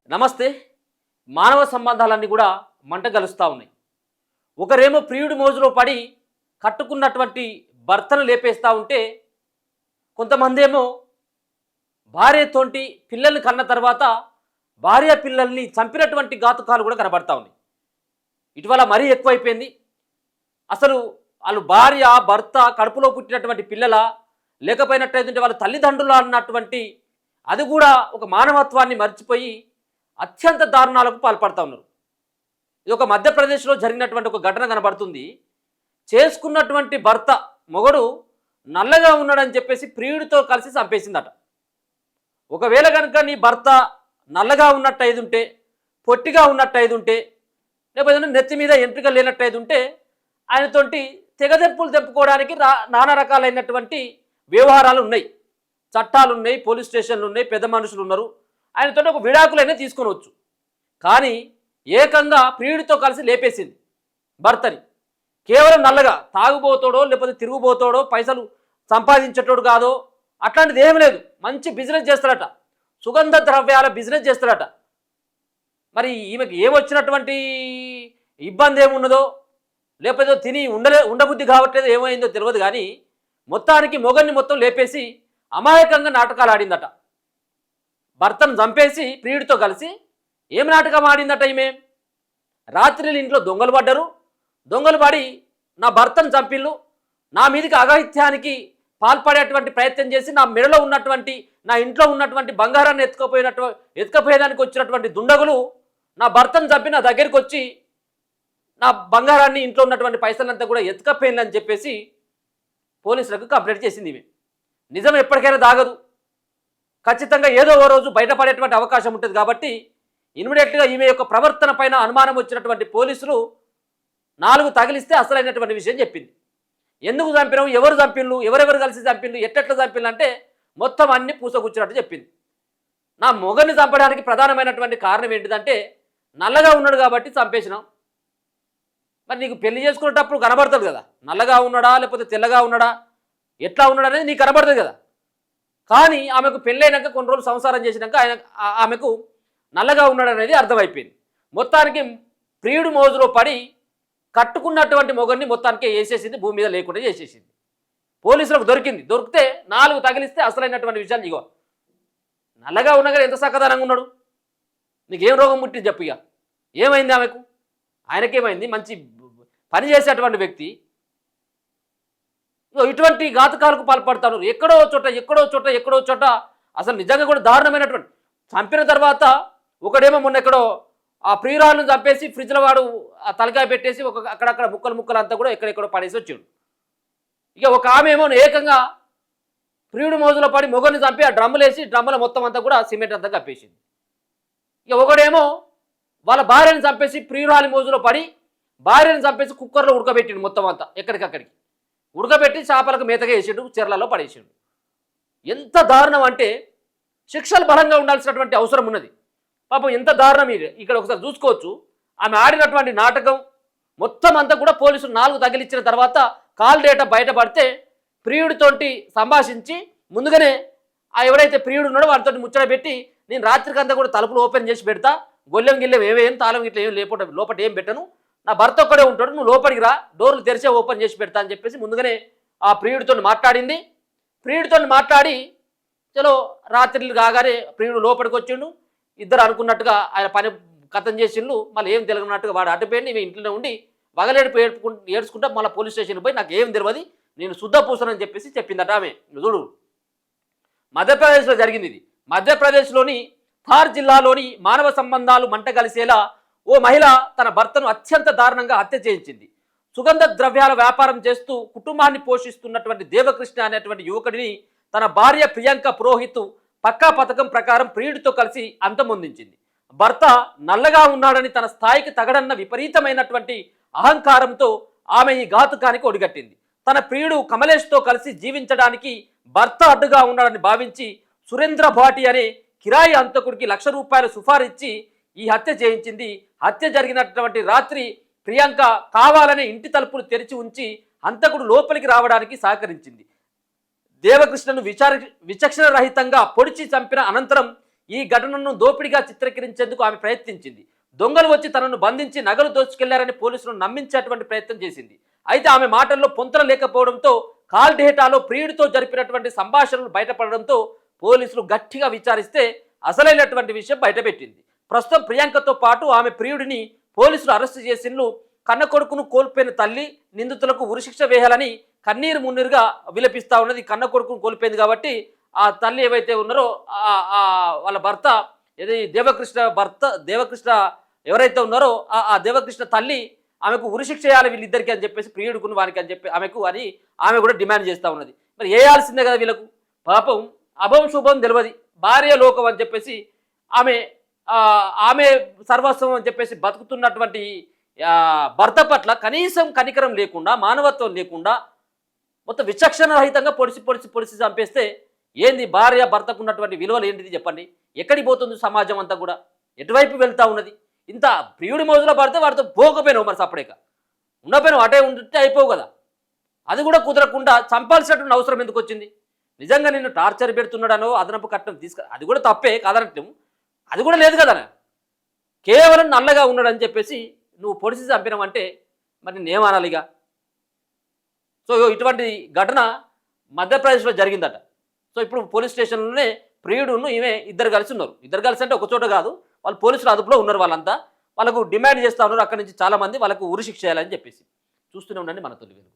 నమస్తే. మానవ సంబంధాలన్నీ కూడా మంట గలుస్తూ ఉన్నాయి. ఒకరేమో ప్రియుడి మోజులో పడి కట్టుకున్నటువంటి భర్తను లేపేస్తూ ఉంటే, కొంతమంది ఏమో భార్యతోటి పిల్లల్ని కన్న తర్వాత భార్య పిల్లల్ని చంపినటువంటి ఘాతుకాలు కూడా కనబడతా ఉన్నాయి. ఇటీవల మరీ ఎక్కువైపోయింది. అసలు వాళ్ళు భార్య భర్త కడుపులో పుట్టినటువంటి పిల్లల లేకపోయినట్టయితే వాళ్ళ తల్లిదండ్రులు అన్నటువంటి అది కూడా ఒక మానవత్వాన్ని మర్చిపోయి అత్యంత దారుణాలకు పాల్పడుతూ ఉన్నారు. ఇది ఒక మధ్యప్రదేశ్లో జరిగినటువంటి ఒక ఘటన కనబడుతుంది. చేసుకున్నటువంటి భర్త మొగడు నల్లగా ఉన్నాడని చెప్పేసి ప్రియుడితో కలిసి చంపేసిందట. ఒకవేళ కనుక నీ భర్త నల్లగా ఉన్నట్టు అయిందుంటే, పొట్టిగా ఉన్నట్టు అయిందుంటే, లేకపోతే నెత్తి మీద ఎంట్రికలు లేనట్టు అయిందుంటే ఆయనతోటి తెగదెప్పులు తెప్పుకోవడానికి నానా రకాలైనటువంటి వ్యవహారాలు ఉన్నాయి, చట్టాలు ఉన్నాయి, పోలీస్ స్టేషన్లు ఉన్నాయి, పెద్ద మనుషులు ఉన్నారు. ఆయనతో ఒక విడాకులైనా తీసుకొనవచ్చు. కానీ ఏకంగా ప్రియుడితో కలిసి లేపేసింది భర్తని. కేవలం నల్లగా తాగుబోతాడో లేకపోతే తిరుగుబోతాడో పైసలు సంపాదించేటోడు కాదో అట్లాంటిది ఏమి లేదు. మంచి బిజినెస్ చేస్తాడట, సుగంధ ద్రవ్యాల బిజినెస్ చేస్తాడట. మరి ఈమెకి ఏమొచ్చినటువంటి ఇబ్బంది ఏమున్నదో లేకపోతే తిని ఉండబుద్ధి కావట్లేదు ఏమైందో తెలియదు. కానీ మొత్తానికి మొగన్ని మొత్తం లేపేసి అమాయకంగా నాటకాలు ఆడిందట. భర్తను చంపేసి ప్రియుడితో కలిసి ఏం నాటకం ఆడిందట ఈమె. రాత్రిలు ఇంట్లో దొంగలు పడ్డరు, దొంగలు పడి నా భర్తను చంపిళ్ళు, నా మీదకి అఘాయిత్యానికి పాల్పడేటువంటి ప్రయత్నం చేసి నా మెడలో ఉన్నటువంటి నా ఇంట్లో ఉన్నటువంటి బంగారాన్ని ఎత్తుకపోయేదానికి వచ్చినటువంటి దుండగులు నా భర్తను చంపి నా దగ్గరికి వచ్చి నా బంగారాన్ని ఇంట్లో ఉన్నటువంటి పైసలంతా కూడా ఎత్తుకపోయిందని చెప్పేసి పోలీసులకు కంప్లైంట్ చేసింది ఈమె. నిజం ఎప్పటికైనా దాగదు, ఖచ్చితంగా ఏదో ఓ రోజు బయటపడేటువంటి అవకాశం ఉంటుంది. కాబట్టి ఇమ్మీడియట్గా ఈమె యొక్క ప్రవర్తన పైన అనుమానం వచ్చినటువంటి పోలీసులు 4 తగిలిస్తే అసలైనటువంటి విషయం చెప్పింది. ఎందుకు చంపినావు, ఎవరు చంపిళ్ళు, ఎవరెవరు కలిసి చంపిళ్ళు, ఎట్టెట్లా చంపిళ్ళు అంటే మొత్తం అన్ని పూసకూర్చినట్టు చెప్పింది. నా మొగని చంపడానికి ప్రధానమైనటువంటి కారణం ఏంటిదంటే నల్లగా ఉన్నాడు కాబట్టి చంపేసినాం. మరి నీకు పెళ్లి చేసుకునేటప్పుడు కనబడుతుంది కదా, నల్లగా ఉన్నాడా లేకపోతే తెల్లగా ఉన్నాడా ఎట్లా ఉన్నాడు అనేది నీకు కనబడుతుంది కదా. కానీ ఆమెకు పెళ్ళైనాక కొన్ని రోజులు సంసారం చేసినాక ఆమెకు నల్లగా ఉన్నాడు అనేది అర్థమైపోయింది. మొత్తానికి ప్రియుడు మోజులో పడి కట్టుకున్నటువంటి మొగన్ని మొత్తానికి వేసేసింది, భూమి మీద లేకుండా చేసేసింది. పోలీసులకు దొరికింది. దొరికితే 4 తగిలిస్తే అసలైనటువంటి విషయాలు ఇగో. నల్లగా ఉన్నా కానీ ఎంత చక్కదనంగా ఉన్నాడు, నీకేం రోగం ముట్టింది చెప్పు. ఇక ఏమైంది ఆమెకు, ఆయనకేమైంది, మంచి పని చేసేటువంటి వ్యక్తి. ఇటువంటి ఘాతకాలకు పాల్పడతాను. ఎక్కడో చోట అసలు నిజంగా కూడా దారుణమైనటువంటి. చంపిన తర్వాత ఒకడేమో మొన్న ఎక్కడో ఆ ప్రియురాలను చంపేసి ఫ్రిడ్జ్లో వాడు ఆ తలకాయ పెట్టేసి అక్కడక్కడ ముక్కలు అంతా కూడా ఎక్కడెక్కడో పడేసి వచ్చాడు. ఇక ఒక ఆమె ఏమో ఏకంగా ప్రియుడు మోజులో పడి మొగని చంపి ఆ డ్రమ్ములు వేసి డ్రమ్ముల మొత్తం అంతా కూడా సిమెంట్ అంతా కప్పేసింది. ఇక ఒకడేమో వాళ్ళ భార్యను చంపేసి ప్రియురాలి మోజులో పడి భార్యను చంపేసి కుక్కర్లో ఉడకబెట్టిండు. మొత్తం అంతా ఎక్కడికక్కడికి ఉడకబెట్టి చేపలకు మేతగా వేసిండు, చెర్లలో పడేసిండు. ఎంత దారుణం అంటే శిక్షలు బలంగా ఉండాల్సినటువంటి అవసరం ఉన్నది. పాపం ఎంత దారుణం. ఇక్కడ ఒకసారి చూసుకోవచ్చు. ఆమె ఆడినటువంటి నాటకం మొత్తం అంతా కూడా పోలీసులు 4 తగిలిచ్చిన తర్వాత కాల్ డేటా బయటపడితే ప్రియుడితోటి సంభాషించి ముందుగానే ఆ ఎవరైతే ప్రియుడు ఉన్నాడో వారితో ముచ్చట పెట్టి నేను రాత్రికంతా కూడా తలుపులు ఓపెన్ చేసి పెడతా, గొల్లెం గిల్లెం ఏమేం తాళం గిట్ల ఏం లోపల ఏం పెట్టను, నా భర్త ఒక్కడే ఉంటాడు, నువ్వు లోపలికి రా, డోర్లు తెరిచే ఓపెన్ చేసి పెడతా అని చెప్పేసి ముందుగానే ఆ ప్రియుడితో మాట్లాడింది. ప్రియుడితో మాట్లాడి చలో రాత్రిలు కాగానే ప్రియుడు లోపలికి వచ్చిండు. ఇద్దరు అనుకున్నట్టుగా ఆయన పని కథం చేసిండు. మళ్ళీ ఏం తెలియనట్టుగా వాడు అటుపోయింది. ఇవి ఇంట్లోనే ఉండి వగలేడు ఏడ్చుకుంటా మళ్ళీ పోలీస్ స్టేషన్కి పోయి నాకు ఏం తెలియదు, నేను శుద్ధ పూసనని చెప్పేసి చెప్పిందట ఆమె. చూడు, మధ్యప్రదేశ్లో జరిగింది ఇది. మధ్యప్రదేశ్లోని థార్ జిల్లాలోని మానవ సంబంధాలు మంట కలిసేలా ఓ మహిళ తన భర్తను అత్యంత దారుణంగా హత్య చేయించింది. సుగంధ ద్రవ్యాల వ్యాపారం చేస్తూ కుటుంబాన్ని పోషిస్తున్నటువంటి దేవకృష్ణ అనేటువంటి యువకుడిని తన భార్య ప్రియాంక పురోహిత్ పక్కా పథకం ప్రకారం ప్రియుడితో కలిసి అంతమొందించింది. భర్త నల్లగా ఉన్నాడని తన స్థాయికి తగడన్న విపరీతమైనటువంటి అహంకారంతో ఆమె ఈ ఘాతుకానికి ఒడిగట్టింది. తన ప్రియుడు కమలేష్తో కలిసి జీవించడానికి భర్త అడ్డుగా ఉన్నాడని భావించి సురేంద్ర భాటి అనే కిరాయి అంతకుడికి ₹1,00,000 సుఫారిచ్చి ఈ హత్య చేయించింది. హత్య జరిగినటువంటి రాత్రి ప్రియాంక కావాలనే ఇంటి తలుపులు తెరిచి ఉంచి హంతకుడు లోపలికి రావడానికి సహకరించింది. దేవకృష్ణను విచక్షణ రహితంగా పొడిచి చంపిన అనంతరం ఈ ఘటనను దోపిడిగా చిత్రీకరించేందుకు ఆమె ప్రయత్నించింది. దొంగలు వచ్చి తనను బంధించి నగలు దోచుకెళ్లారని పోలీసులను నమ్మించేటువంటి ప్రయత్నం చేసింది. అయితే ఆమె మాటల్లో పొంతన లేకపోవడంతో కాల్ డేటాలో ప్రియుడితో జరిపినటువంటి సంభాషణలు బయటపడడంతో పోలీసులు గట్టిగా విచారిస్తే అసలైనటువంటి విషయం బయటపెట్టింది. ప్రస్తుతం ప్రియాంకతో పాటు ఆమె ప్రియుడిని పోలీసులు అరెస్టు చేసినట్లు కన్న కొడుకును కోల్పోయిన తల్లి నిందితులకు ఉరిశిక్ష వేయాలని కన్నీరు మున్నీరుగా విలపిస్తా ఉన్నది. కన్న కొడుకును కోల్పోయింది కాబట్టి ఆ తల్లి ఏవైతే ఉన్నారో వాళ్ళ భర్త ఏది దేవకృష్ణ ఎవరైతే ఉన్నారో ఆ దేవకృష్ణ తల్లి ఆమెకు ఉరిశిక్ష చేయాలి వీళ్ళిద్దరికి అని చెప్పేసి ప్రియుడుకుని వారికి అని చెప్పి ఆమెకు అని ఆమె కూడా డిమాండ్ చేస్తూ ఉన్నది. మరి వేయాల్సిందే కదా వీళ్ళకు. పాపం అభం శుభం తెలియదు, భార్య లోకం అని చెప్పేసి ఆమె సర్వస్వం అని చెప్పేసి బతుకుతున్నటువంటి భర్త పట్ల కనీసం కనికరం లేకుండా, మానవత్వం లేకుండా మొత్తం విచక్షణ రహితంగా పొడిసి చంపేస్తే ఏంది భార్య భర్తకు ఉన్నటువంటి విలువలు ఏంటిది చెప్పండి? ఎక్కడికి పోతుంది సమాజం అంతా కూడా? ఎటువైపు వెళ్తా ఉన్నది? ఇంత ప్రియుడి మోజులో పడితే వాడితో పోకపోయినావు, మరి సపరేక ఉండపోయినావు, అటే ఉంటే అయిపోవు కదా. అది కూడా కుదరకుండా చంపాల్సినటువంటి అవసరం ఎందుకు వచ్చింది? నిజంగా నిన్ను టార్చర్ పెడుతున్నాడనో అదనపు కట్నం అది కూడా తప్పే కాదనటం, అది కూడా లేదు కదా. కేవలం నల్లగా ఉన్నాడని చెప్పేసి నువ్వు పొడిసి చంపినావంటే మరి నేనేమనాలిగా? సో ఇటువంటి ఘటన మధ్యప్రదేశ్లో జరిగిందట. సో ఇప్పుడు పోలీస్ స్టేషన్లోనే ప్రియుడును ఈమె ఇద్దరు కలిసి ఉన్నారు. ఇద్దరు కలిసి అంటే ఒక చోట కాదు, వాళ్ళు పోలీసులు అదుపులో ఉన్నారు. వాళ్ళంతా వాళ్ళకు డిమాండ్ చేస్తూ ఉన్నారు అక్కడి నుంచి చాలామంది వాళ్ళకు ఉరిశిక్ష చేయాలని చెప్పేసి. చూస్తూనే ఉండండి మన తొలి వెలుగు.